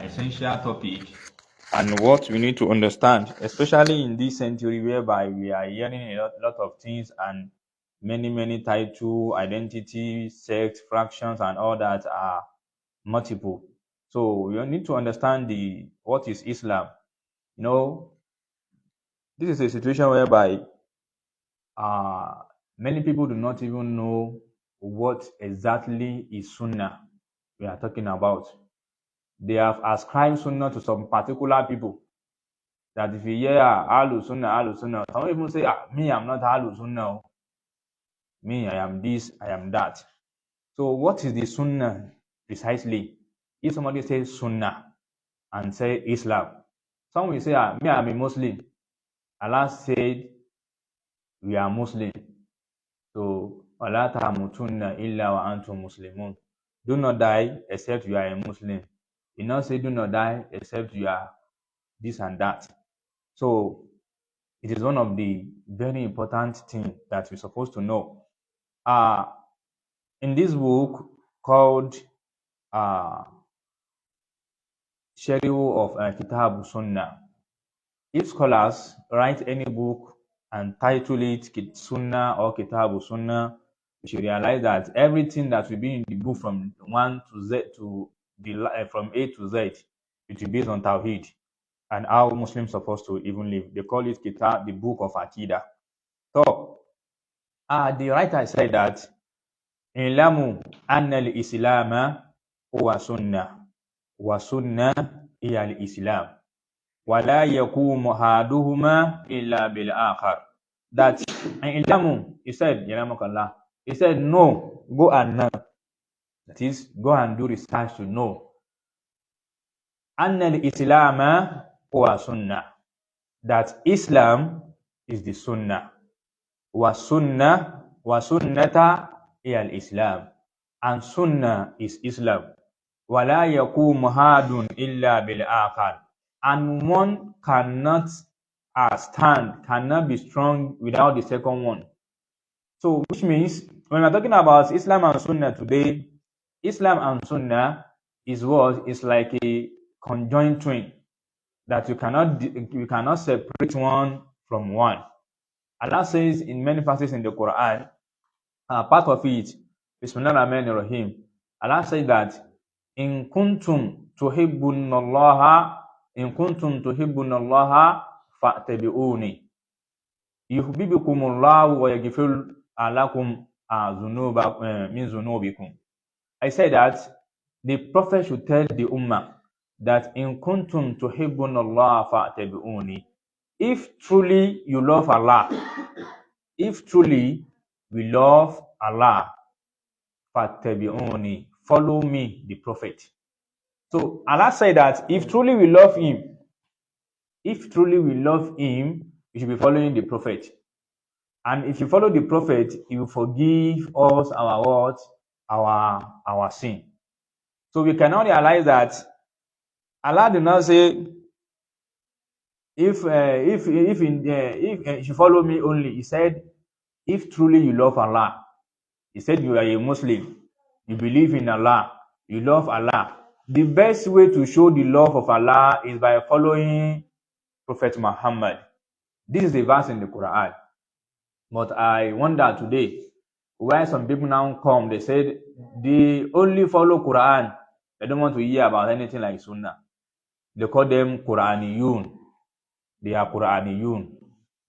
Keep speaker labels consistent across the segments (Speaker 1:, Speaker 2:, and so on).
Speaker 1: essential topic and what we need to understand, especially in this century whereby we are hearing a lot of things and many title, identity, sex, fractions, and all that are multiple. So you need to understand the what is Islam. You know, this is a situation whereby uh, many people do not even know what exactly is Sunnah we are talking about. They have ascribed Sunnah to some particular people. That if you hear Ahlul Sunnah, some even say, me, I'm not Ahlul Sunnah. Me, I am this, I am that. So what is the Sunnah precisely? If somebody says Sunnah and say Islam, some will say, me, I'm a Muslim. Allah said, we are Muslim. So, وَلَا تَمُوتُنَّ إِلَّا وَأَنْتُمْ مُسْلِمُونَ. Do not die except you are a Muslim. You not say do not die except you are this and that. So it is one of the very important things that we're supposed to know. In this book called Shari'u of Kitab Sunnah, if scholars write any book and title it Sunnah or Kitab Sunnah, you should realize that everything that will be in the book from 1 to Z to from A to Z, it will be based on Tawheed and how Muslims supposed to even live. They call it Kitab, the book of Aqidah. So, the writer said that Ilamu anna al-Islam huwa sunnah wa sunnah hiya al-Islam wa la yakumu haduhuma illa bil akhar. That Ilamu, he said, Yaramakallah, he said, no, go and know. That is, go and do research to know. Anna al-Islam huwa sunnah. That Islam is the sunnah. Wa sunnata hiya al-Islam. And sunnah is Islam. Wa la yakumu hadun illa bil akhar. And one cannot stand, cannot be strong without the second one. So, which means, when we're talking about Islam and Sunnah today, Islam and Sunnah is what? It's like a conjoined twin that you cannot separate one from one. Allah says in many verses in the Quran, part of it, Bismillahir-Rahmanir-Rahim, Allah says that in kuntum tuhibbunallaha fa'tabi'uni yuhibbukumullahu wa yaghfir lakum min dhunubikum. I say that the Prophet should tell the Ummah that in kuntum tuhibbunallaha fa'tabi'uni. If truly you love Allah, if truly we love Allah, fa'tabi'uni, follow me, the Prophet. So Allah said that if truly we love Him, we should be following the Prophet. And if you follow the Prophet, He will forgive us our what? Our sin. So we cannot realize that Allah did not say, if you follow me only. He said, if truly you love Allah. He said you are a Muslim, you believe in Allah, you love Allah. The best way to show the love of Allah is by following Prophet Muhammad. This is the verse in the Quran. But I wonder today, why some people now come, they said they only follow Quran. They don't want to hear about anything like Sunnah. They call them Quraniyun. They are Quraniyun.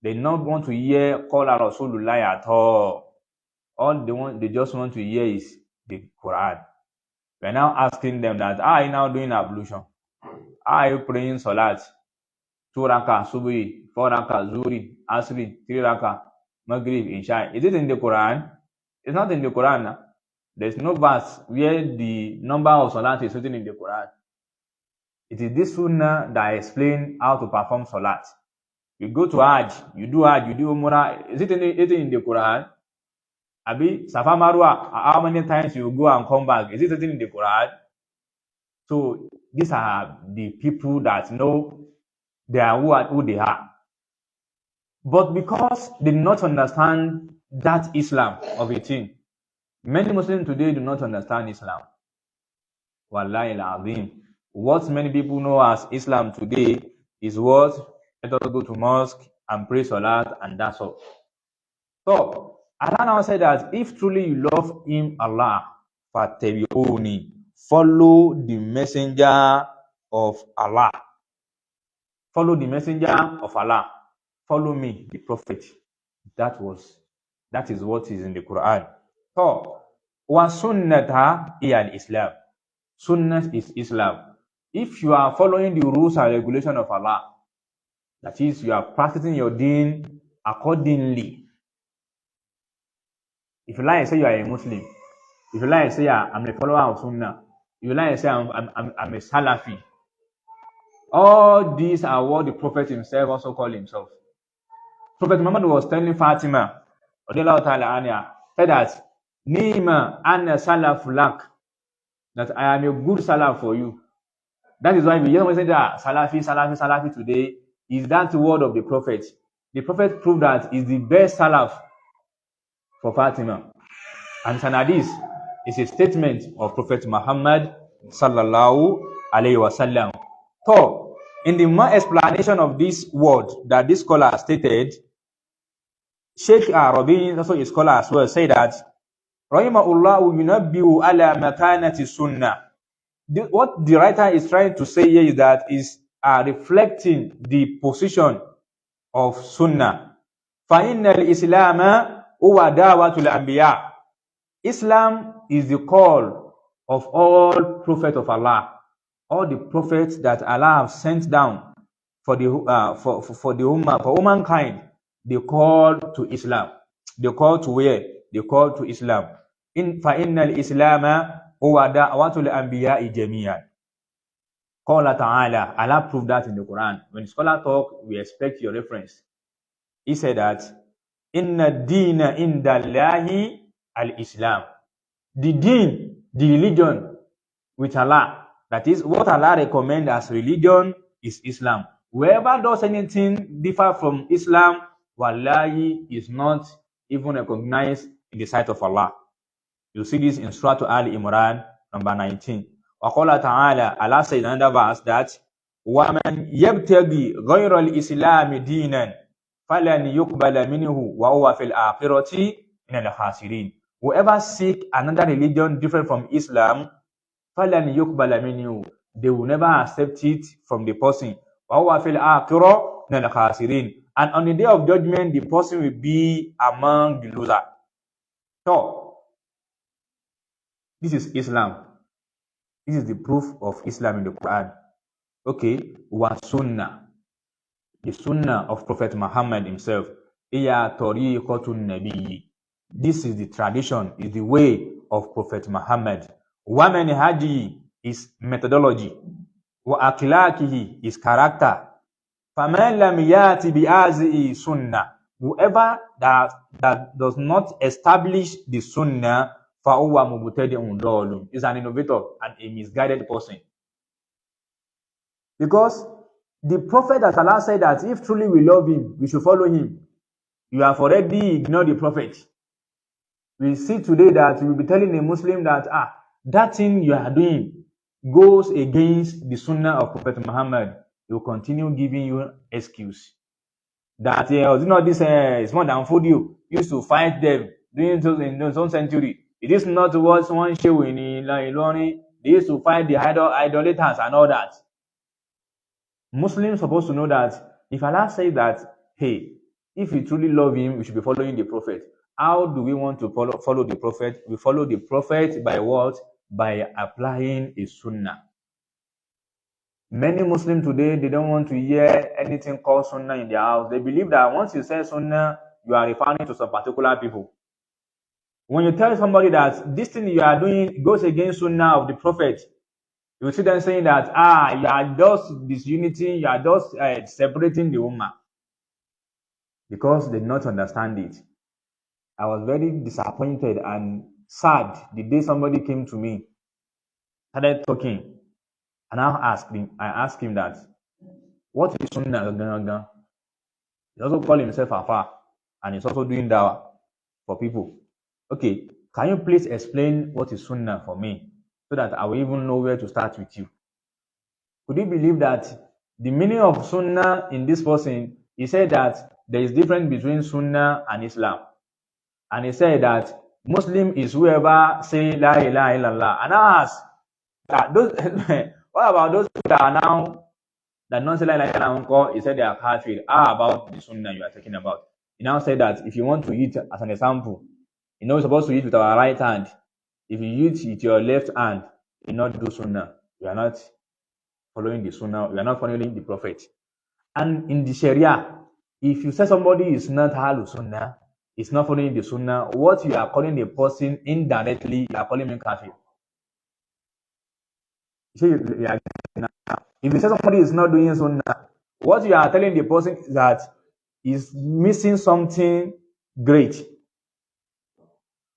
Speaker 1: They don't want to hear Qala Rasulullah at all. All they just want to hear is the Quran. We're now asking them that, are you now doing ablution? Are you praying Salat? 2 rakah, Subhi, 4 rakah, Zuri, Asri, 3 rakah, Maghrib, Isha. Is it in the Quran? It's not in the Quran. There's no verse where the number of Salat is written in the Quran. It is this Sunnah that explains how to perform Salat. You go to Hajj, you do Umrah. Is it in the Quran? Abi, Safa Marwa, how many times you go and come back? Is it written in the Quran? So these are the people that know they are who they are. But because they do not understand that Islam of a thing, many Muslims today do not understand Islam. Wallahi al-azim. What many people know as Islam today is what? Let us go to mosque and pray salat and that's all. So Allah now said that if truly you love him, Allah, fattabi'uni, follow the messenger of Allah. Follow the messenger of Allah. Follow me, the prophet. That is what is in the Quran. So, wa sunnata hiya al-Islam. Sunnah is Islam. If you are following the rules and regulation of Allah, that is, you are practicing your deen accordingly. If you like, say you are a Muslim. If you like, say I'm a follower of Sunnah. If you like, say I'm a Salafi. All these are what the Prophet himself also called himself. Prophet Muhammad was telling Fatima, said that Nima anna salaf lak, that I am a good salaf for you. That is why we always say that Salafi today is that word of the Prophet. The Prophet proved that is the best salaf for Fatima. And Sanadis is a statement of Prophet Muhammad sallallahu alayhi wasallam. So, in the more explanation of this word that this scholar stated, Sheikh Arabi, also a scholar as well, say that Rahimahullahu yunabbihu ala makanati sunnah. What the writer is trying to say here is that is reflecting the position of Sunnah. فَإِنَّ الْإِسْلَامَ هُوَ دَعْوَةُ الْأَنْبِيَاءِ. Islam is the call of all prophets of Allah, all the prophets that Allah have sent down for the ummah, for humankind. They call to Islam. They call to where? They call to Islam. فَإِنَّ الْإِسْلَامَ هُوَ دَعْوَةُ الْأَنْبِيَاءِ جَمِيعًا. Qala ta'ala. Allah proved that in the Quran. When scholar talk, we expect your reference. He said that Inna dina indallahi al-Islam. The deen, the religion with Allah, that is what Allah recommends as religion, is Islam. Whoever does anything differ from Islam, wallahi, is not even recognized in the sight of Allah. You see this in Surah Al-Imran, number 19. وَقَالَ تَعَالَى, Allah said in another verse that وَمَنْ يَبْتَغِي غَيْرَ الْإِسْلَامِ دِينًا فَلَنْ يُقْبَلَ مِنْهُ وَهُوَ فِي الْآخِرَةِ مِنَ الْخَاسِرِينَ. Whoever seek another religion different from Islam, فَلَنْ يُقْبَلَ مِنْهُ, they will never accept it from the person. وَهُوَ فِي الْآخِرَةِ مِنَ الْخَاسِرِينَ. And on the day of judgment, the person will be among the losers. So, this is Islam. This is the proof of Islam in the Quran. Okay, wa sunnah. The sunnah of Prophet Muhammad himself. Iya tariqatun nabiyyi. This is the tradition, is the way of Prophet Muhammad. Wa manhaji is methodology. Wa akhlaqihi is character. Faman lam yati bi'azi sunnah. Whoever that does not establish the sunnah, فَأُوَّ مُبْتَدِعٌ ضَالٌ, is an innovator and a misguided person. Because the Prophet that Allah said that if truly we love him, we should follow him. You have already ignored the Prophet. We see today that we will be telling a Muslim that that thing you are doing goes against the Sunnah of Prophet Muhammad. He will continue giving you excuse. That this is more than 40 you used to fight them during in the own century. It is not what one show in Iloni. They used to fight the idolaters and all that. Muslims supposed to know that if Allah says that, hey, if we truly love him, we should be following the Prophet. How do we want to follow the Prophet? We follow the Prophet by what? By applying a Sunnah. Many Muslims today, they don't want to hear anything called Sunnah in their house. They believe that once you say Sunnah, you are referring to some particular people. When you tell somebody that this thing you are doing goes against Sunnah of the Prophet, you will see them saying that, you are just disunity, you are just separating the Ummah. Because they do not understand it. I was very disappointed and sad the day somebody came to me, started talking, and I asked him that, what is Sunnah? He also called himself Afa, and he's also doing Daw'ah for people. Okay, can you please explain what is Sunnah for me, so that I will even know where to start with you? Could you believe that the meaning of Sunnah in this person, he said that there is difference between Sunnah and Islam. And he said that Muslim is whoever say La ilaha illallah. And I asked, those, what about those people that are now, that not say La ilaha illallah, he said they are kafir. How about the Sunnah you are talking about? He now said that if you want to eat, as an example, you're supposed to eat with our right hand. If you eat with your left hand, you not do Sunnah. You are not following the Sunnah. You are not following the Prophet. And in the Sharia, if you say somebody is not Ahlul Sunnah, is not following the Sunnah, what you are calling a person indirectly, you are calling him kafir. If you say somebody is not doing Sunnah, what you are telling the person is that is missing something great.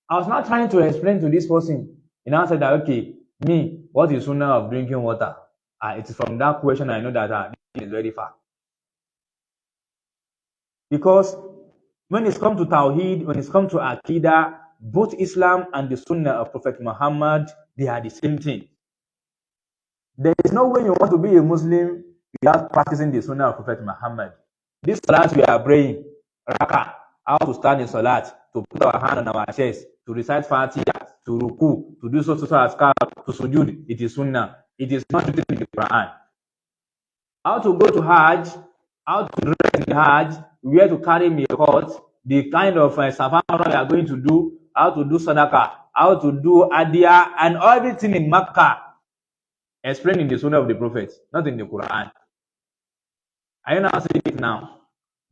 Speaker 1: I was not trying to explain to this person. He now said that, okay, me, what is Sunnah of drinking water? It is from that question I know that this is very far. Because when it comes to Tawheed, when it comes to Aqidah, both Islam and the Sunnah of Prophet Muhammad, they are the same thing. There is no way you want to be a Muslim without practicing the Sunnah of Prophet Muhammad. This Salat we are praying, Raka, how to stand in Salat, to put our hand on our chest, to recite Fatiha, to Ruku, to do so askar, to Sujud, it is Sunnah. It is not written in the Quran. How to go to Hajj, how to dress in the Hajj, where to carry miqat, the kind of safari we are going to do, how to do sadaqah, how to do adiyah, and everything in Makkah, explained in the Sunnah of the Prophet, not in the Quran. Are you now saying it now?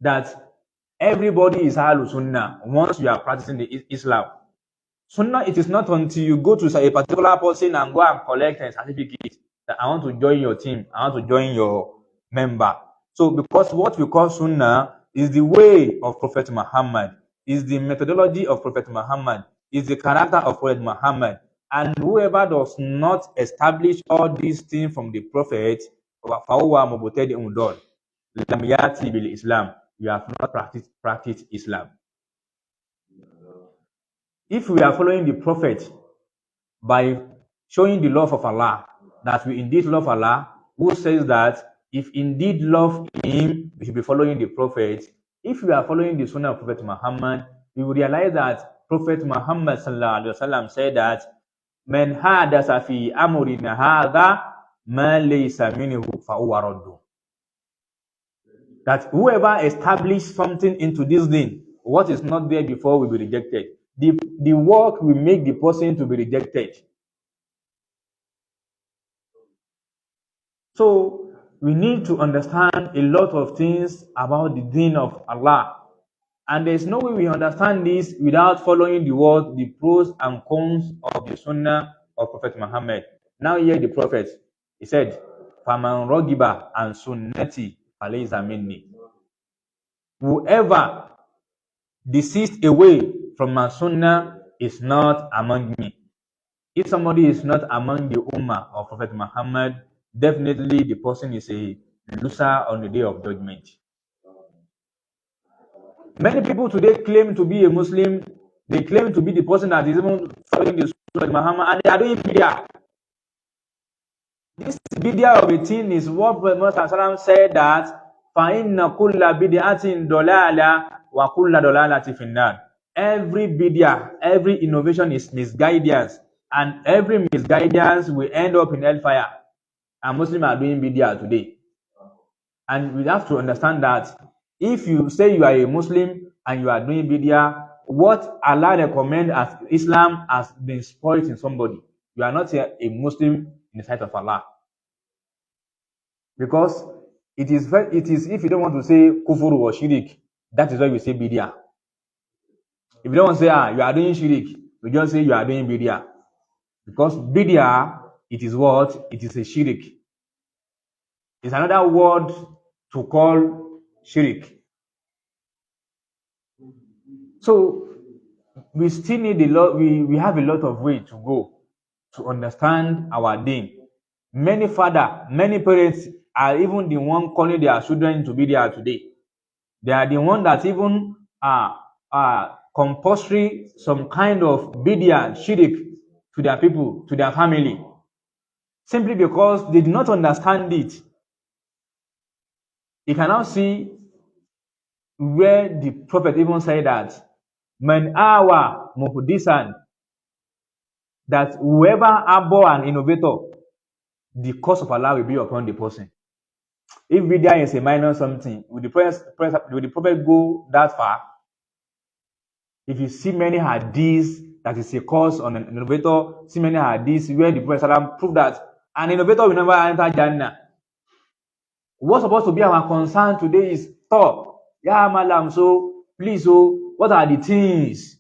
Speaker 1: That everybody is Ahlul Sunnah once you are practicing the Islam. Sunnah, it is not until you go to a particular person and go and collect a certificate that I want to join your team, I want to join your member. So because what we call Sunnah is the way of Prophet Muhammad, is the methodology of Prophet Muhammad, is the character of Prophet Muhammad. And whoever does not establish all these things from the Prophet, Islam, you have not practiced Islam. If we are following the Prophet by showing the love of Allah, that we indeed love Allah, who says that if indeed love Him, we should be following the Prophet. If we are following the Sunnah of Prophet Muhammad, we will realize that Prophet Muhammad said that Man hadasa fi amrina hadha ma laysa minhu fa huwa raddu. That whoever established something into this thing, what is not there before will be rejected. The work will make the person to be rejected. So we need to understand a lot of things about the deen of Allah. And there's no way we understand this without following the word, the pros and cons of the Sunnah of Prophet Muhammad. Now here the Prophet, he said, Faman rogiba and sunnati falaysa minni. Whoever desist away from my Sunnah is not among me. If somebody is not among the Ummah of Prophet Muhammad, definitely the person is a loser on the day of judgment. Many people today claim to be a Muslim. They claim to be the person that is even following the Sunnah of Muhammad, and they are doing bid'ah. This bid'ah of a thing is what Prophet said that فَإِنَّ كُلَّ بِدْعَةٍ ضَلَالَةٍ وَكُلَّ ضَلَالَةٍ فِي النَّارِ. Every bid'ah, every innovation is misguidance, and every misguidance will end up in hellfire. And Muslims are doing bid'ah today. And we have to understand that if you say you are a Muslim and you are doing bid'ah, what Allah recommends as Islam has been spoiled in somebody. You are not a Muslim in the sight of Allah. Because it is if you don't want to say kufur or shirik, that is why we say bid'ah. If you don't want to say you are doing shirik, we just say you are doing bid'ah. Because bid'ah, it is what? It is a shirik. It's another word to call shirik. So we still need a lot. We have a lot of way to go to understand our deen. Many parents are even the one calling their children to be there today. They are the one that even compulsory some kind of bid'ah, shirik to their people, to their family. simply because they did not understand it. You can now see where the Prophet even said that Man awa muhdisan, that whoever abhor an innovator, the curse of Allah will be upon the person. If Vidya is a minor something, will the Prophet go that far? If you see many hadiths that is a curse on an innovator, see many hadiths where the Prophet prove that an innovator will never enter Jannah. What's supposed to be our concern today is talk. Yeah, Mallam, so please, so what are the things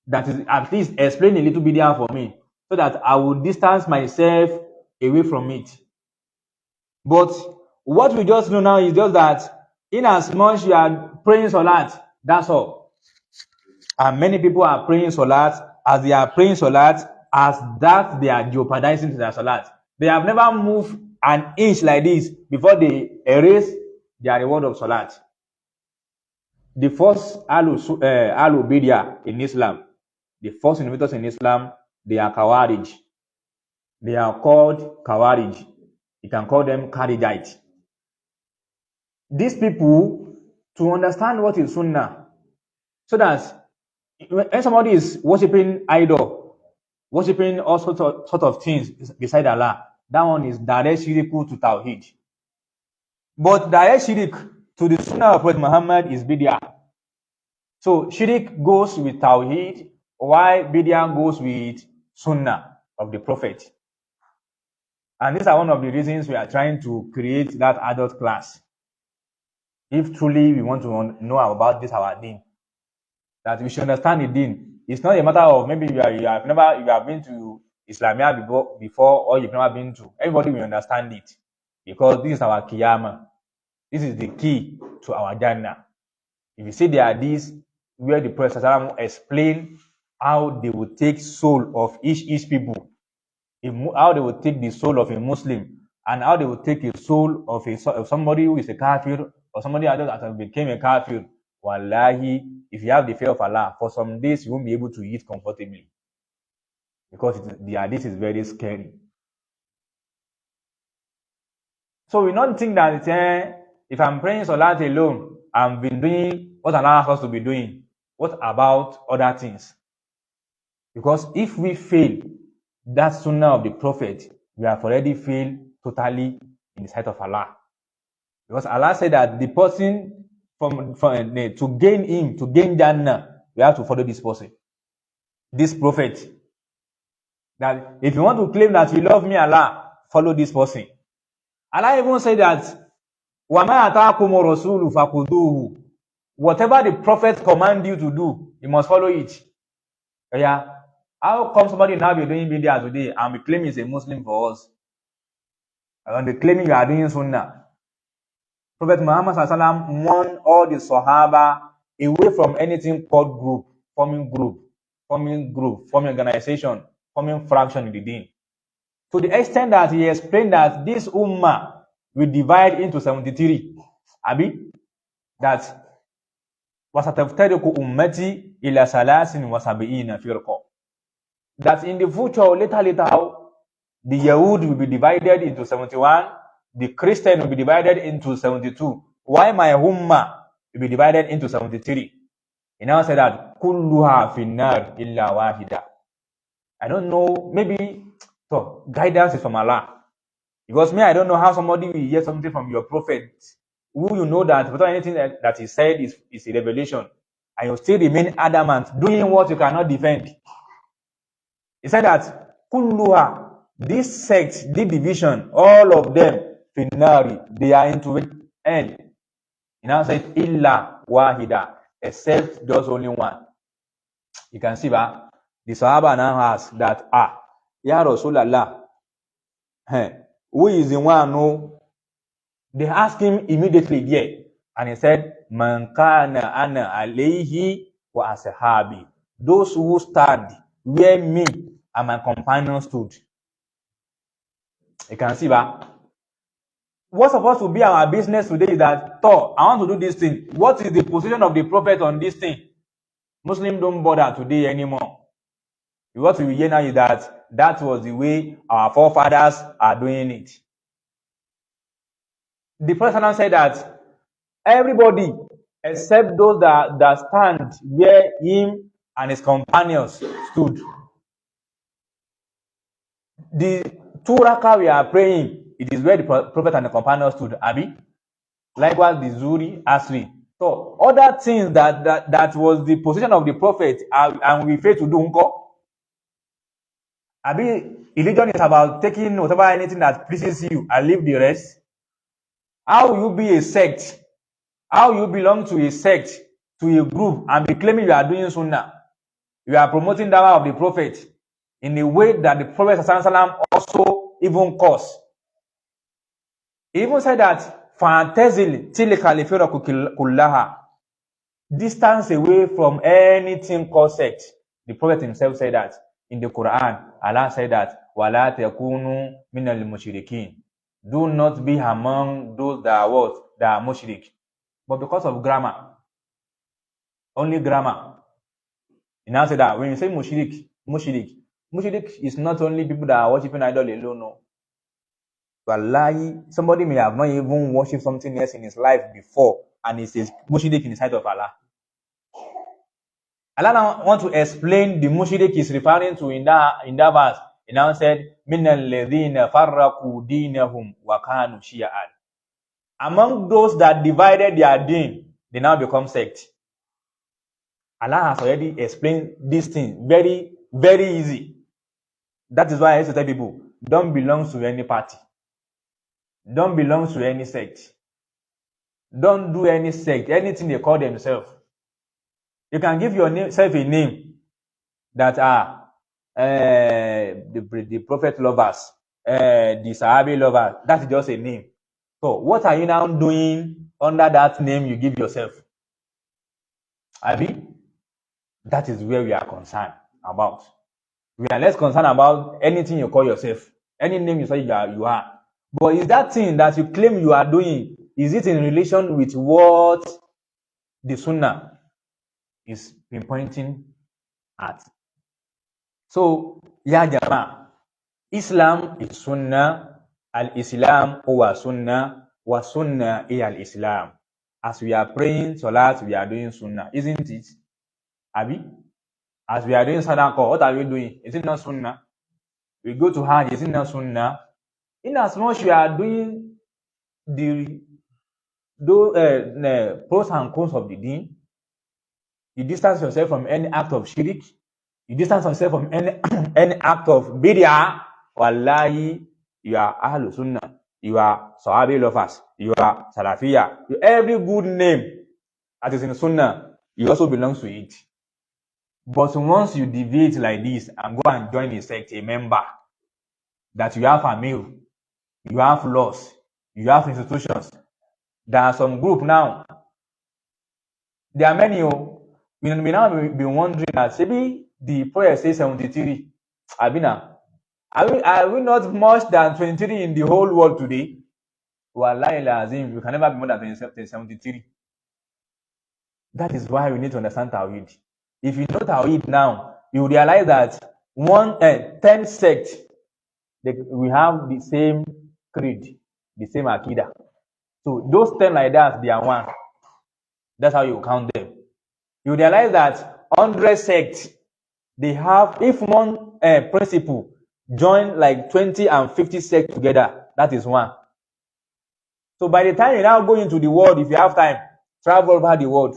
Speaker 1: that is at least explain a little bit there for me so that I will distance myself away from it. But what we just know now is just that in as much you are praying Salat, that's all. And many people are praying Salat, as they are praying Salat, as that they are jeopardizing their Salat. They have never moved an inch like this before they erase their reward of Salat. The first Ahlul in Islam, the first innovators in Islam, they are Khawarij. They are called Khawarij. You can call them Kharijite. These people, to understand what is Sunnah, so that when somebody is worshipping idol, worshipping all sorts of things beside Allah, that one is direct shirk to Tawheed. But direct shirk to the Sunnah of Prophet Muhammad is Bid'ah. So shirk goes with Tawheed, while Bid'ah goes with Sunnah of the Prophet. And these are one of the reasons we are trying to create that adult class. If truly we want to know about this our deen, that we should understand the deen. It's not a matter of maybe you have been to Islamia before or you've never been to. Everybody will understand it because this is our Qiyamah. This is the key to our Jannah. If you see there are these where the Prophet explain how they will take soul of each people, how they will take the soul of a Muslim, and how they will take a soul of somebody who is a kafir or somebody that became a kafir. Wallahi, if you have the fear of Allah, for some days you won't be able to eat comfortably because the hadith is very scary. So we don't think that if I'm praying Salat alone, I've been doing what Allah has to be doing. What about other things? Because if we fail that Sunnah of the Prophet, we have already failed totally in the sight of Allah. Because Allah said that the person to gain Jannah, we have to follow this person, this Prophet. That if you want to claim that you love me, Allah, follow this person. Allah even said that وَمَا أَتَاكُمُ الرَّسُولُ فَخُذُوهُ. Whatever the Prophet command you to do, you must follow it. Yeah. How come somebody now be doing Bid'ah today and be claiming he's a Muslim for us? And they claiming you are doing Sunnah. Prophet Muhammad sallallahu warned all the Sahaba away from anything called forming organization, forming fraction in the deen. To the extent that he explained that this ummah will divide into 73. That وَسَتَفْتَرِقُ أُمَّتِي إِلَى ثَلَاثٍ وَسَبْعِينَ فِرْقًا. That in the future, later, the Yahud will be divided into 71, the Christian will be divided into 72. Why my ummah will be divided into 73? He now said that كُلُّهَا فِي النَّارِ إِلَّا وَاحِدًا. I don't know, maybe so guidance is from Allah. Because I don't know how somebody will hear something from your prophet, who you know that without anything that he said is a revelation, and you still remain adamant, doing what you cannot defend. He said that kulluha, this sect, this division, all of them, finari, they are into hell. He now said illa wahida, except just only one. You can see that the Sahaba now asks that Ya Rasulallah, who is the one who? They asked him immediately, and he said, Man kana ana alayhi wa ashabi. Those who stand where me and my companions stood. You can see that. What's supposed to be our business today is that, I want to do this thing. What is the position of the Prophet on this thing? Muslims don't bother today anymore. What we hear now is that that was the way our forefathers are doing it. The Prophet said that everybody except those that stand where him and his companions stood. The 2 rakah we are praying, it is where the Prophet and the companions stood, Abi. Likewise, the Zuri, Asri. So, other things that was the position of the Prophet, and we fail to do, Abi, religion is about taking whatever anything that pleases you and leave the rest. How will you be a sect? How you belong to a sect, to a group, and be claiming you are doing Sunnah? You are promoting the Daw'ah of the Prophet in a way that the Prophet also even caused. He even said that Fantazil tilka lifiraku kullaha, distance away from anything called sect. The Prophet himself said that in the Quran. Allah said that wala takunu minal mushrikin. Do not be among those that are what? That are mushrik. But because of grammar, only grammar, he now said that when you say mushrik is not only people that are worshiping idol alone. No. Wallahi, somebody may have not even worshipped something else in his life before, and he says mushrik in the sight of Allah. Allah now want to explain the mushrik is referring to in that verse. He now said, "Min alladhina farraqu dinahum wa kanu shi'an." Among those that divided their deen, they now become sect. Allah has already explained this thing very, very easy. That is why I used to tell people, don't belong to any party. Don't belong to any sect. Don't do any sect, anything they call themselves. You can give yourself a name that are the Prophet lovers, the Sahabi lovers. That's just a name. So what are you now doing under that name you give yourself? Abi? That is where we are concerned about. We are less concerned about anything you call yourself, any name you say you are. But is that thing that you claim you are doing, is it in relation with what the Sunnah is pinpointing at? So, ya jama, Islam is Sunnah, al-Islam huwa Sunnah, wa Sunnah is al-Islam. As we are praying Salat, we are doing Sunnah, isn't it? Abi? As we are doing Sadaqah, what are we doing? Is it not Sunnah? We go to Hajj, is it not Sunnah? In as much you are doing the pros and cons of the deen, you distance yourself from any act of shirk, you distance yourself from any act of bid'ah, wallahi, you are Ahlul Sunnah, you are Sahabi lovers, you are Salafiyah, every good name that is in Sunnah, you also belong to it. But once you deviate like this and go and join a sect, a member, that you have a meal, you have laws, you have institutions. There are some group now. There are many. We now be wondering that maybe the Prophet says 73. Abina, are we not much than 23 in the whole world today? Wallahi lazim, you can never be more than 73. That is why we need to understand Tawhid. If you know Tawhid now, you realize that 10 sects, we have the same creed, the same Akida. So those 10 like that, they are one. That's how you count them. You realize that 100 sects, they have, if one principle join like 20 and 50 sects together, that is one. So by the time you now go into the world, if you have time, travel over the world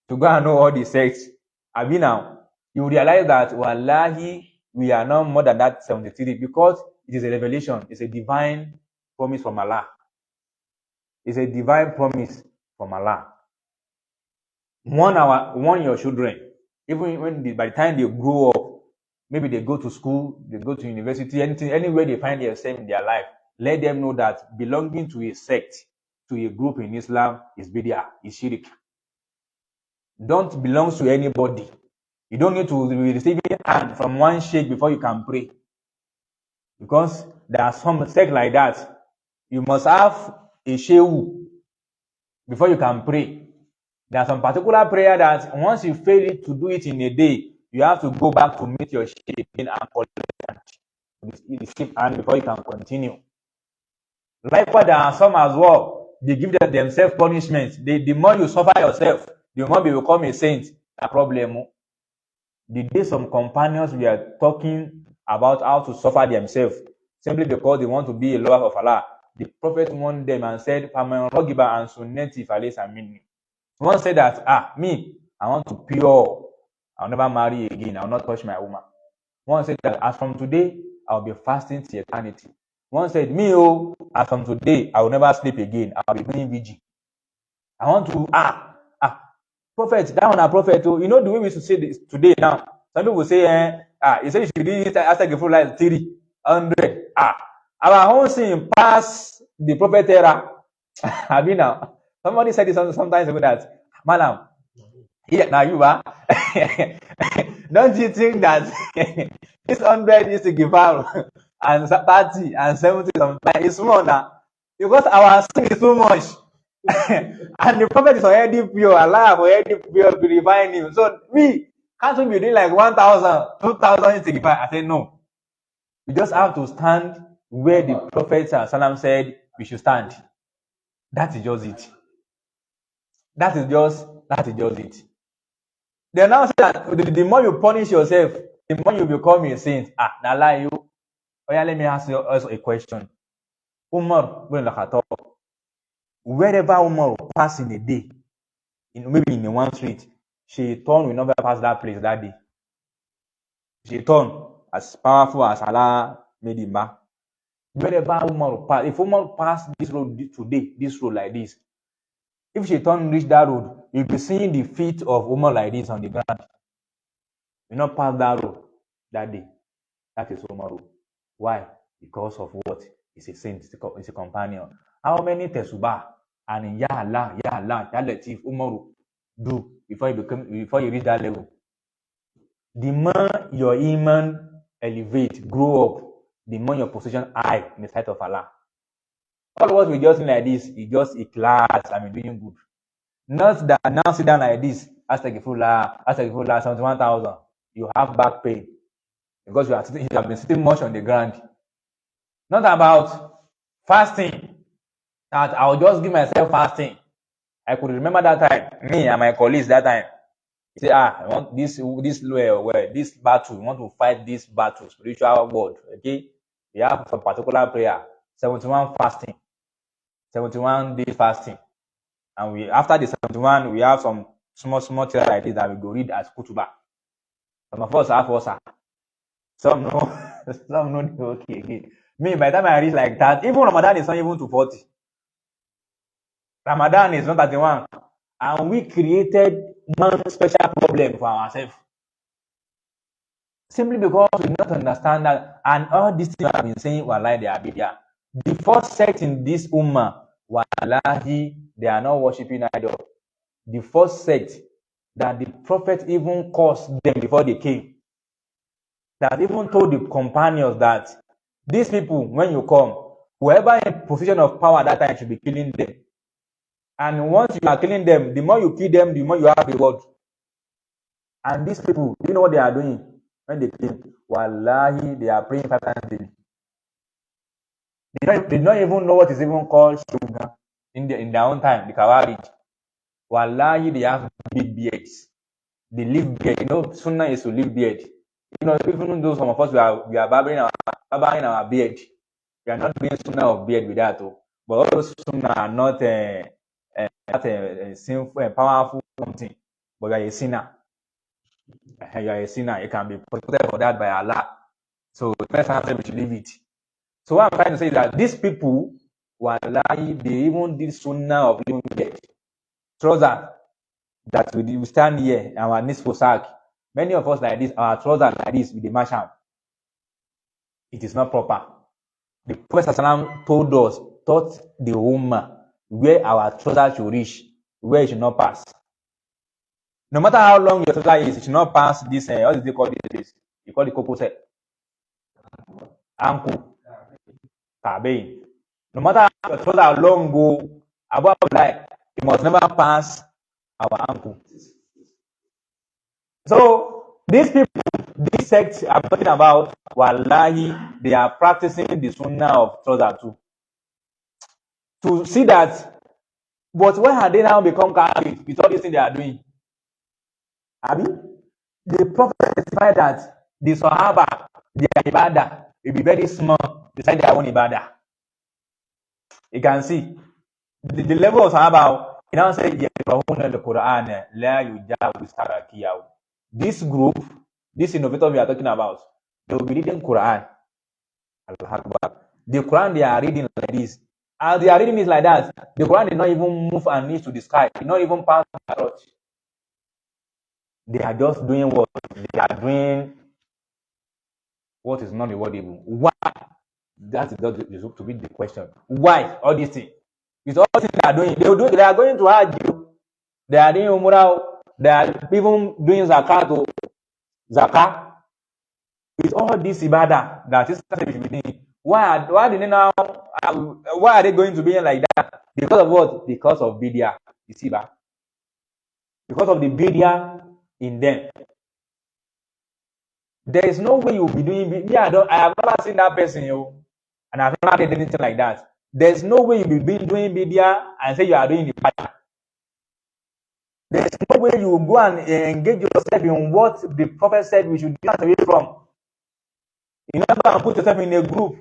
Speaker 1: to go and know all the sects. Abi now, you realize that wallahi, we are not more than that 73 because it is a revelation, it's a divine promise from Allah. It's a divine promise from Allah. Warn your children, even when by the time they grow up, maybe they go to school, they go to university, anywhere they find themselves in their life, let them know that belonging to a sect, to a group in Islam is bid'ah, is shirk. Don't belong to anybody. You don't need to receive a hand from one sheikh before you can pray. Because there are some sect like that. You must have a shehu before you can pray. There are some particular prayer that once you fail to do it in a day, you have to go back to meet your sheikh again and collect the same hand before you can continue. Likewise, there are some as well. They give themselves punishment. The more you suffer yourself, the more you become a saint. A problem. The day some companions were talking about how to suffer themselves simply because they want to be a lover of Allah, the Prophet warned them and said, "Faman ragiba an sunnati falaysa minni." One said that, me, I want to pure. I'll never marry again. I'll not touch my woman. One said that, as from today, I'll be fasting till eternity. One said, me, as from today, I will never sleep again. I'll be doing vigil. I want to, prophet, that one a prophet. You know the way we used to say this today now. Some people say, you say you should do it after the full like 300. Our whole thing pass the prophet era. I mean now. Somebody said this sometimes ago that, Mallam, now you are. Don't you think that this 100 is to give out and 30 and 70 sometimes is small now? Because our sin is so much. And the prophet is already pure, Allah already pure, purifying him. So can't we be doing like 1,000, 2,000 to give out? I said no. We just have to stand where the Prophet said we should stand. That is just it. That is just it. They now say that the more you punish yourself, the more you become a saint. Now lie you. Oh yeah, let me ask you also a question. Umar bin Khattab, wherever Umar pass in a day, maybe in one street, Shaitan will never pass that place that day. Shaitan, as powerful as Allah made him back. Wherever Umar pass, if Umar pass this road today, this road like this, if Shaitan reach that road, you'll be seeing the feet of Umar like this on the ground. You not pass that road that day. That is Umar. Why? Because of what? It's a saint, it's a companion. How many tesubah and Ya Allah, Ya Latif Umar do before you reach that level? The more your iman elevate, grow up, the more your position high in the sight of Allah. All what we just like this is just a class. Doing good. Not that now sit down like this. Astaghfirullah, 71,000. You have back pain because you have been sitting much on the ground. Not about fasting. That I'll just give myself fasting. I could remember that time. Me and my colleagues that time. Say, I want this battle. We want to fight this battle, spiritual world. Okay, we have some particular prayer. 71 fasting. 71 days fasting. And after the 71, we have some small prayer like this that we go read as kutubah. Some of us have Wasa. Some no, some no okay again. Me, by the time I reach like that, even Ramadan is not even to 40. Ramadan is not 31. And we created one special problem for ourselves. Simply because we do not understand that, and all these things I've been saying, wallahi, they are bid'ah. The first sect in this ummah, wallahi, they are not worshipping idol. The first sect that the Prophet even cursed them before they came, that even told the companions that these people, when you come, whoever in position of power at that time should be killing them. And once you are killing them, the more you kill them, the more you have reward. And these people, do you know what they are doing when they came? Wallahi, they are praying 5 times daily. They don't even know what is even called sugar in their own time, the Khawarij. Wallahi, they have big beards. They leave beard. You know, Sunnah is to leave beard. You know, even though some of us we are barbering our beard. We are not doing Sunnah of beard with that. But all those Sunnah are not a sinful and powerful something. But you are a sinner. You are a sinner. You can be protected for that by Allah. So the first time we should leave it. So what I'm trying to say is that these people, wallahi, they even did Sunnah of living beard. Trouser that we stand here, our nisfu sak. Many of us like this, our trousers like this with the masham. It is not proper. The Prophet taught the ummah where our trousers should reach, where it should not pass. No matter how long your trouser is, it should not pass this. What is it called this? You call it cocoset, ankle, tabe. No matter how your trouser long go above like, it must never pass our ankle. So These people, this sect I'm talking about, wallahi, they are practicing the Sunnah of trousers too. To see that, but when have they now become Catholic with all these things they are doing? Abi, the Prophet testified that the Sahaba, their ibadah, will be very small beside their own ibadah. You can see the level of Sahaba. He now said, the Quran, la yujawiz tarakiyahu. This group, this innovator we are talking about, they will be reading Quran. The Quran they are reading like this. As they are reading it like that, the Quran did not even move and reach to the sky. It did not even pass the touch. They are just doing what? They are doing what is not rewardable. Why? That is to be the question. Why all these things? With all things they are doing, they are going to Hajj. They are doing Umrah. They are even doing Zakah. With all this ibadah that is doing, why did they now? Why are they going to be like that? Because of what? Because of bid'ah. You see that? Because of the bid'ah in them. There is no way you'll be doing bid'ah. I have never seen that person, and I've never did anything like that. There's no way you'll be doing bid'ah and say you are doing ibadah. There's no way you will go and engage yourself in what the Prophet said we should get away from. You never put yourself in a group,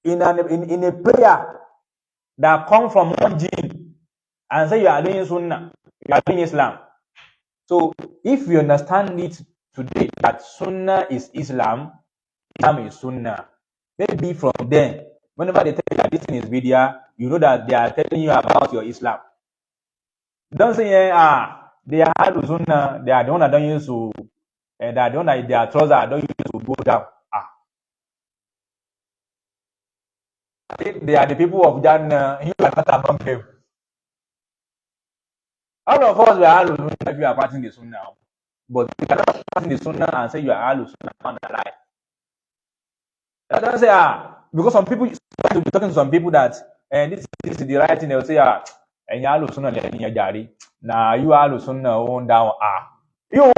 Speaker 1: in a prayer that come from one jinn and say you are doing Sunnah, you are doing Islam. So if you understand it today that Sunnah is Islam, Islam is Sunnah, maybe from then, whenever they tell you that this thing is bid'ah, you know that they are telling you about your Islam. Don't say, they are Ahlul Sunnah, they are the one that don't use to, they are the one that their trousers don't use to go down. They are the people of Jannah, you are not among them. All of us were Ahlul Sunnah if you are practicing the Sunnah. But you cannot practice the Sunnah and say you are Ahlul Sunnah on the lie. Don't say, because some people, you'll be talking to some people that, this is the right thing, they'll say, and you Ahlul Sunnah, now you Ahlul Sunnah on down, you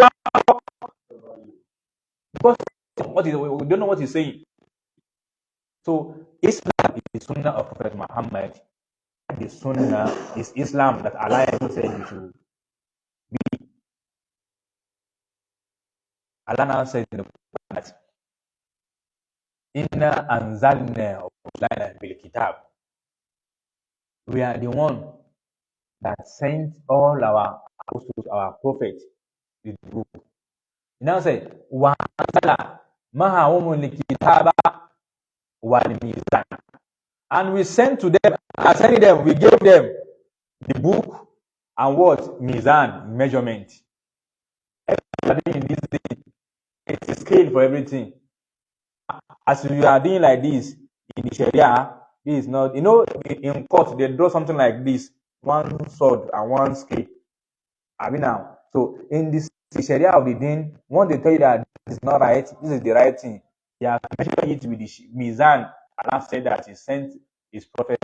Speaker 1: because we don't know what he's saying. So Islam is the Sunnah of Prophet Muhammad. The Sunnah is Islam that Allah said you should be. Allah now says in the Quran that Inna anzalna bil kitab. We are the one that sent all our apostles, our prophets, with the book. He now said, Wa anzala mahawumul kitaba wal mizan. And we sent to them, sending them, we gave them the book and what? Mizan, measurement. Everybody in this day, it's a scale for everything. As you are doing like this in the Sharia, this is not, in court, they draw something like this, one sword and one scale. Now, so in this Sharia of the Deen, once they tell you that this is not right, this is the right thing, they are measuring it with the Mizan. Allah said that He sent His prophet.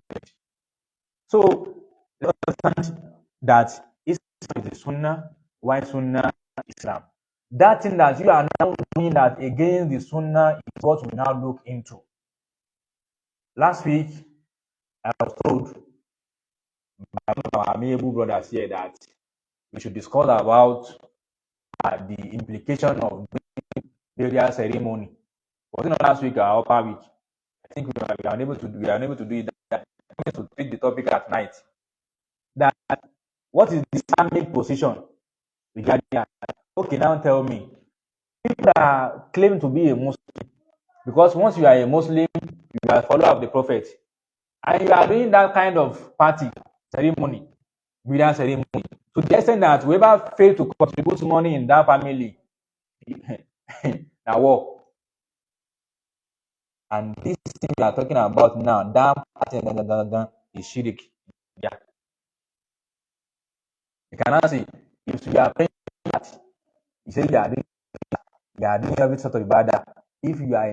Speaker 1: So, let us understand that Islam is the Sunnah, why Sunnah Islam. That thing that you are now doing that against the Sunnah is what we now look into. Last week, I was told by one of our amiable brothers here that we should discuss about the implication of burial ceremony. Was it not last week or upper week? I think we are unable to do it. To treat the topic at night. That what is the Islamic position regarding that? Okay, now tell me. People that claim to be a Muslim, because once you are a Muslim, you are a follower of the Prophet, and you are doing that kind of party ceremony, burial ceremony, to the extent that whoever fails to contribute money in that family, now what? And this thing we are talking about now, that party is shirk. Yeah. You cannot see if you are praying that you say you are doing every sort of ibadah. If you are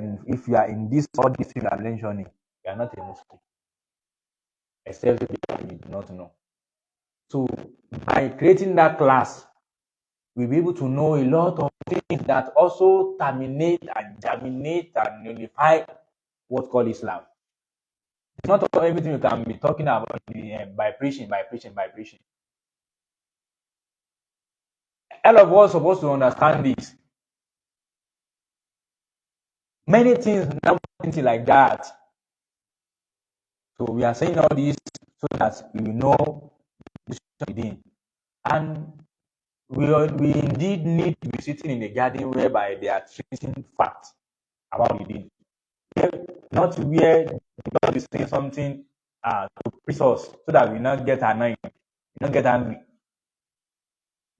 Speaker 1: in this all this you are mentioning, you are not a Muslim. Except if you do not know. So by creating that class, we'll be able to know a lot of things that also terminate and germinate and nullify what's called Islam. It's not everything you can be talking about by preaching. All of us are supposed to understand this. Many things now like that. So we are saying all this so that we will know this within. And we indeed need to be sitting in a garden whereby they are treating facts about the deen. Not where God is saying something to please us so that we not get annoyed, we not get angry.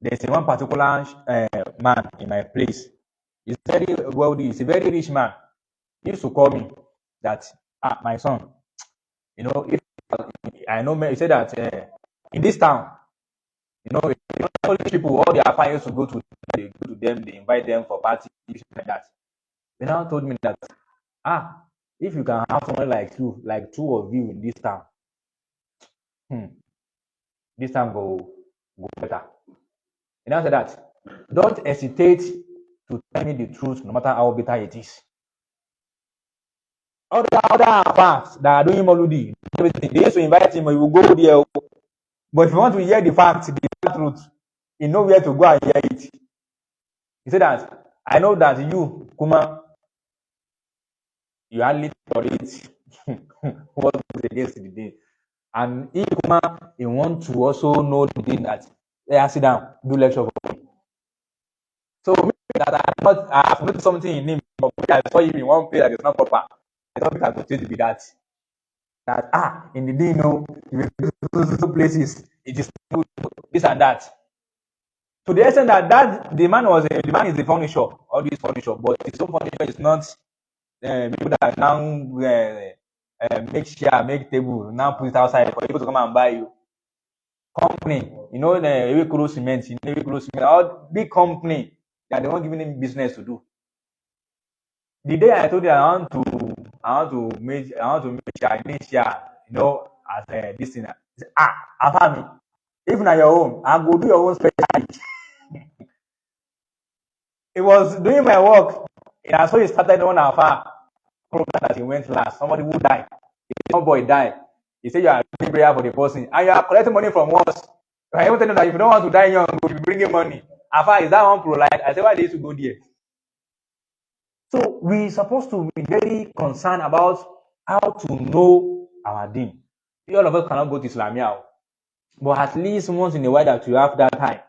Speaker 1: There's one particular man in my place. He's very wealthy. He's a very rich man. He used to call me that, my son, if I know, he said that in this town, all these people, all their fans used to go to them, they invite them for parties like that. They now told me that, if you can have someone like two of you in this town, this town go better. And I said that, don't hesitate to tell me the truth, no matter how bitter it is. Other facts that are doing Moludi, everything, they used to invite him, he will go there. But if you want to hear the facts, the truth, you know where to go and hear it. He said that, I know that you, Kuma, you hardly tolerate what is against the day. And if Kuma, you want to also know the thing that, sit down, do lecture for me. So that I have noticed something in him, but I saw him in one place that is not proper. I thought it has to be that in the day, those places, it is good, this and that. To the extent that the man is the furniture, all this furniture, but his own furniture is not people that now make chair, make table, now put it outside for people to come and buy you. Company, the Keulere cement, all big company that they won't give him business to do. The day I told you I want to make Chinese chair, as this thing. After me, if not your own, I go do your own specialty. He was doing my work, and so he started on our program that he went last. Somebody who died, one boy died. He said you are doing prayer for the person, and you are collecting money from us. I even tell you that if you don't want to die young, you bring in money. Afa, is that one pro? Like I said, why they used to go there? So we're supposed to be very concerned about how to know our deen. All of us cannot go to Islamia, but at least once in a while that you have that time,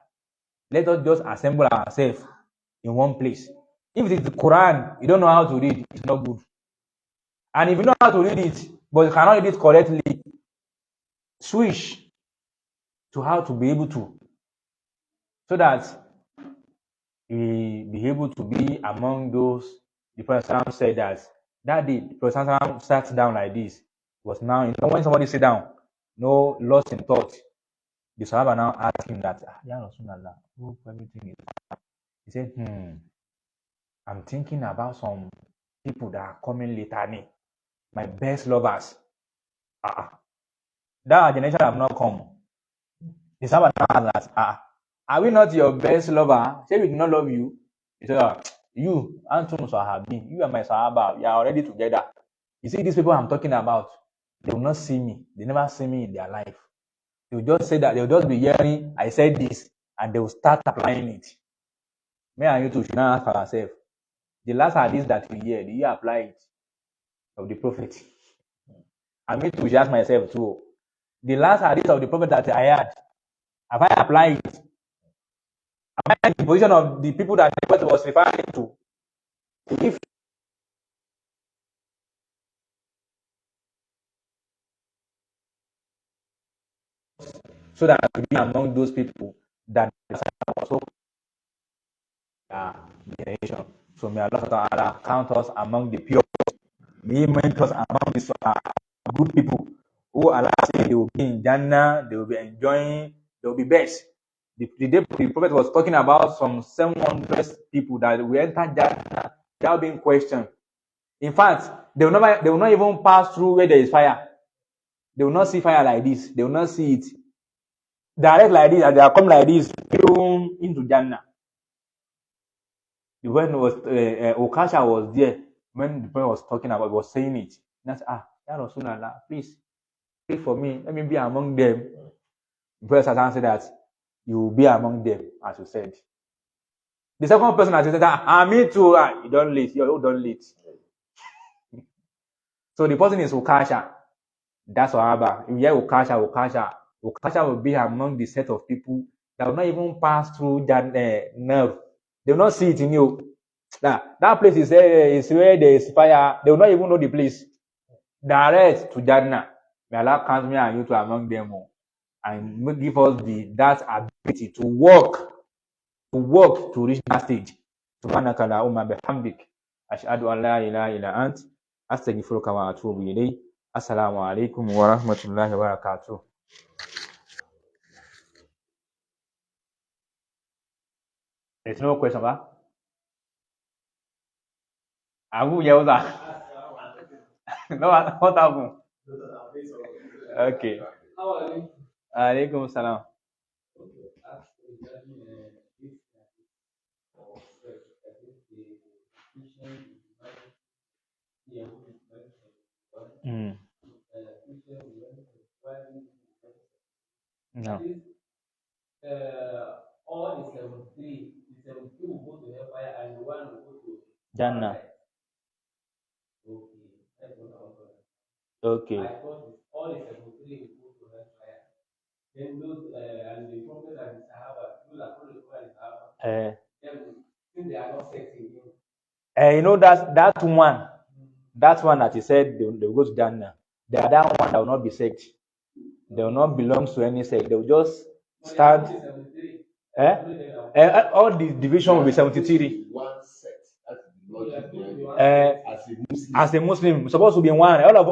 Speaker 1: let us just assemble ourselves in one place. If it is the Quran, you don't know how to read, it's not good. And if you know how to read it, but you cannot read it correctly, switch to how to be able to, so that you be able to be among those. The Prophet said that day the Prophet sat down like this. Was now, when somebody sit down, no lost in thought, the Sahaba now asked him that, Ya Rasulullah, hope everything is fine. He said, I'm thinking about some people that are coming later me, my best lovers. That generation have not come. The Sahaba now asked that, are we not your best lover? Say we do not love you. He said, you, Antum Sahabi, you and my Sahaba, we are already together. You see, these people I'm talking about, they will not see me. They never see me in their life. They will just say that, they will just be hearing, I said this, and they will start applying it. Me and you too should not ask for ourselves. The last hadith that we hear, do you apply it? Of the Prophet. I me too should ask myself too. The last hadith of the Prophet that I had, have I applied it? Am I in the position of the people that the Prophet was referring to? If so that I be among those people that also generation. So may Allah count us among the pure. May He make us among these good people who Allah said they will be in Jannah, they will be enjoying, they will be best. The day the Prophet was talking about some 700 people that will enter Jannah without being questioned. In fact, they will not even pass through where there is fire. They will not see fire like this. They will not see it direct like this, and they are coming like this into Jannah. when was Okasha was there, when the Prophet was talking about, was saying it. And I said, Ya Rasulullah, please pray for me. Let me be among them. The Prophet answered that you will be among them, as you said. The second person has said, me too. You don't late. You don't late. So the person is Okasha. That's Sahaba. If you hear Okasha will be among the set of people that will not even pass through that nerve. They will not see it in you. That place is where there is fire. They will not even know the place. Direct to Jannah. May Allah count me and you to among them and give us that ability to walk to reach that stage. Subhanaka Allahumma bihamdik. Ashhadu an la ilaha illa ant. Astaghfiruka wa atubu ilayk. Assalamu alaikum wa rahmatullahi wa barakatuh. There's no question, ba? Abu Yauza. No, what happened? Okay. How are you? Alaikum salam. No. All the 73 will go to hellfire and the one will go to Jannah. Okay. I thought all the 73 will go to hellfire. Then those and the Prophet and the Sahaba, those are probably the Sahaba. Then they are not sexy. You know that one that he said they will go to Jannah. The other one that will not be sect. They will not belong to any sect. They will just start. All the division will be 73. One sect. As a Muslim, supposed to be one. All of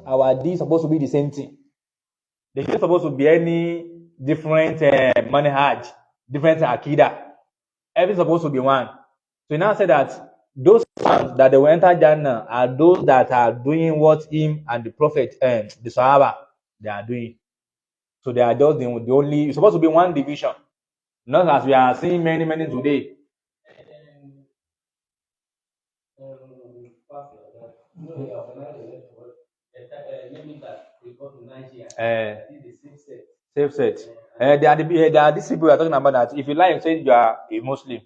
Speaker 1: our deeds supposed to be the same thing. There's not supposed to be any different manhaj, different akida. Everything's supposed to be one. So he now said that those ones that they will enter Jannah are those that are doing what him and the Prophet and the Sahaba they are doing. So they are just the only. It's supposed to be one division, not as we are seeing many today. Safe set. There are these people we are talking about that. If you like, say you are a Muslim.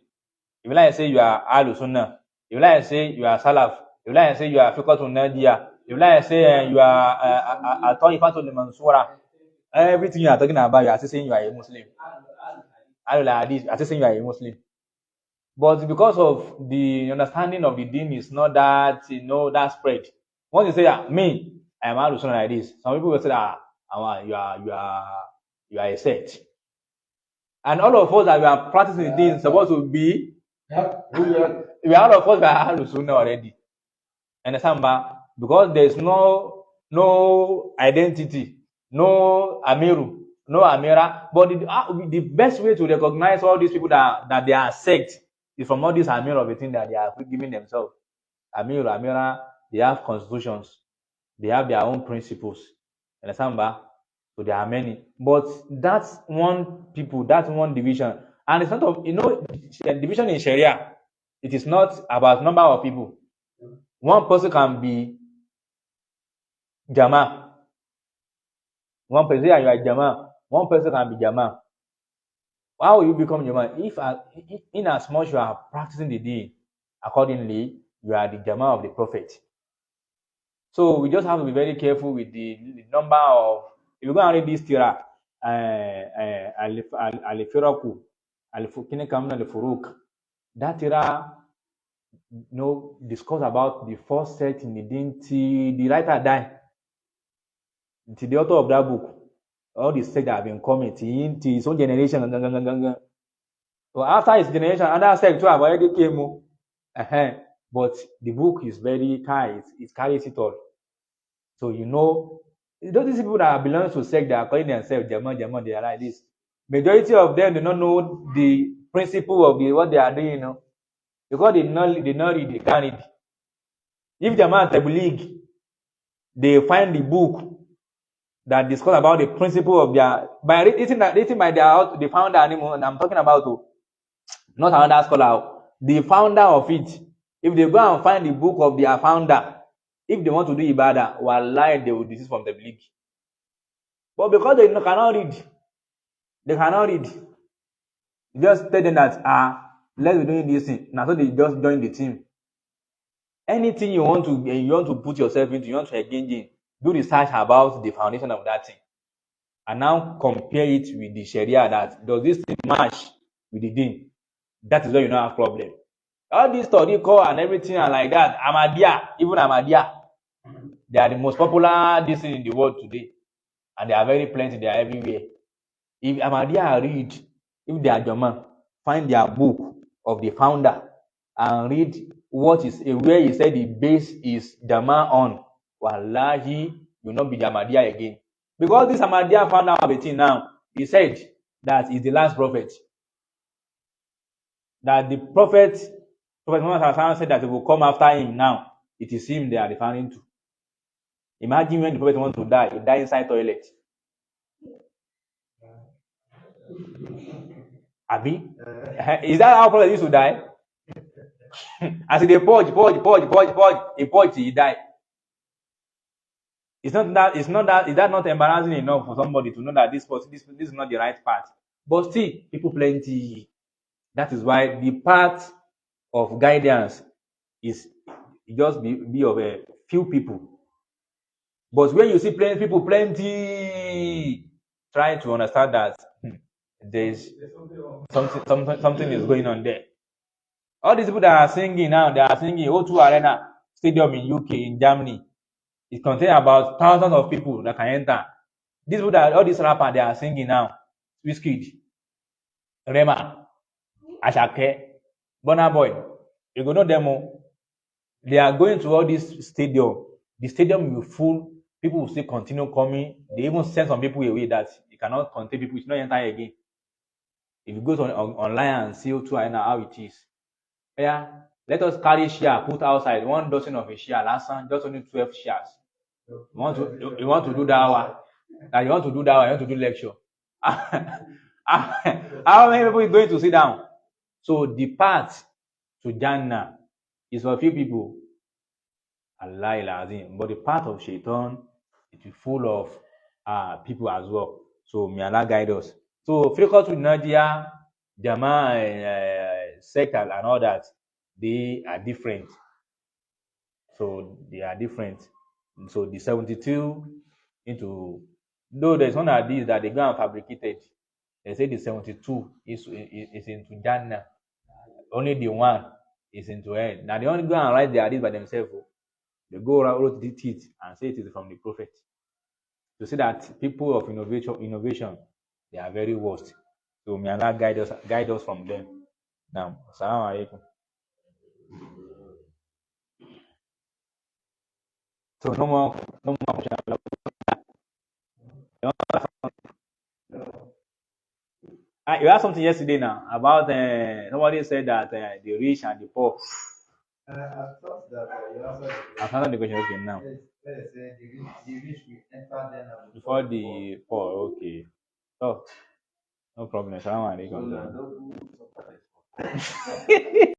Speaker 1: If you like, say you are Ahlul Sunnah. If you like, say you are Salaf. If you like, say you are Fiqatul Nadia. If you like, say you are Ta'ifatul Mansura. Everything you are talking about, you are saying you are a Muslim. Ahlul Hadith, you are saying you are a Muslim. But because of the understanding of the deen is not that, that spread. Once you say, me, I am Ahlul Sunnah like this, some people will say, you are a sect. And all of us that we are practicing the deen supposed to be, we are all of us that are Ahlul Sunnah already. Understand? Because there is no identity, no Amiru, no Amira. But the best way to recognize all these people that they are sect is from all these Amir of the thing that they are giving themselves. Amira, they have constitutions, they have their own principles. Understand? So there are many. But that's one people, that's one division. And it's not of division in Sharia. It is not about number of people. One person can be Jama. One person, you are Jama. One person can be Jama. How will you become Jama? If in as much you are practicing the deen, accordingly, you are the Jama of the Prophet. So we just have to be very careful with the number of. If you go and read this tira, Al-Firaku, Al-Fukinekam, Al-Furuk, that tira, discuss about the first sect in the deen till the writer died. Till the author of that book, all the sects that have been coming till his own generation. So after his generation, another sect too have already came. But the book is very kind. It carries it all. So those people that belong to sect, they are calling themselves Jama, they are like this. Majority of them do not know the principle of what they are doing, because they not read, they can't read. If Jama Tabligh, they find the book that discuss about the principle of their by written by their they found the animal, and I'm talking about not another scholar, the founder of it. If they go and find the book of their founder, if they want to do ibadah, wallahi, they will desist from the belief. But because they cannot read, just tell them that let's be doing this thing. Now so they just join the team. Anything you want to put yourself into, you want to engage in, do research about the foundation of that thing, and now compare it with the Sharia. That does this thing match with the deen? That is where you don't have problem. All this study call and everything and like that, Ahmadiyya, they are the most popular this thing in the world today, and they are very plenty. They are everywhere. If Ahmadiyya read, if they are German, find their book of the founder and read what is where he said the base is Jama on. Wallahi, you will not be the Ahmadiyya again. Because this Ahmadiyya founder of the thing now, he said that is the last prophet. That the Prophet Muhammad said that he will come after him now. It is him they are referring to. Imagine when the Prophet wants to die, he died inside toilet. Abi? Is that how Prophet used to die? As they purge, he purge, he died. Is that not embarrassing enough for somebody to know that this is not the right path? But still, people plenty. That is why the path of guidance is just be of a few people. But when you see plenty, try to understand that there's something is going on there. All these people that are singing now, they are singing O2 Arena Stadium in UK, in Germany. It contains about thousands of people that can enter. These people all these rappers they are singing now, Wizkid, Rema, Ashake, Burna Boy, you go know them all. They are going to all this stadium. The stadium will full. People will still continue coming. They even send some people away that you cannot contain people. It's not enter again. If you go online and see O2 Arena how it is, yeah, let us carry share, put outside 1 dozen of a share, last one, just only 12 shares. You want to do Daw'ah, you want to do Daw'ah, you want to do lecture. How many people are going to sit down? So the path to Jannah is for a few people. Allah Azim. But the path of Shaitan, it is full of people as well. So may Allah guide us. So Firqatu Najiyah, Jama, sect and all that, they are different. So they are different. So the 72 into, though there's one of these that they go and fabricated. They say the 72 is into Jannah. Only the one is into hell. Now they only go and write their hadith by themselves. They go wrote the teeth and say it is from the prophet. To see that people of innovation, they are very worst. So may Allah guide us from them. Now, assalamu alaikum. So no more question. You asked something yesterday now about somebody said that the rich and the poor.
Speaker 2: I thought that you answered
Speaker 1: I've answered the question. Okay, now.
Speaker 2: Let us say the rich will enter then
Speaker 1: Before the poor. Okay. So no problem. Assalamu alaikum.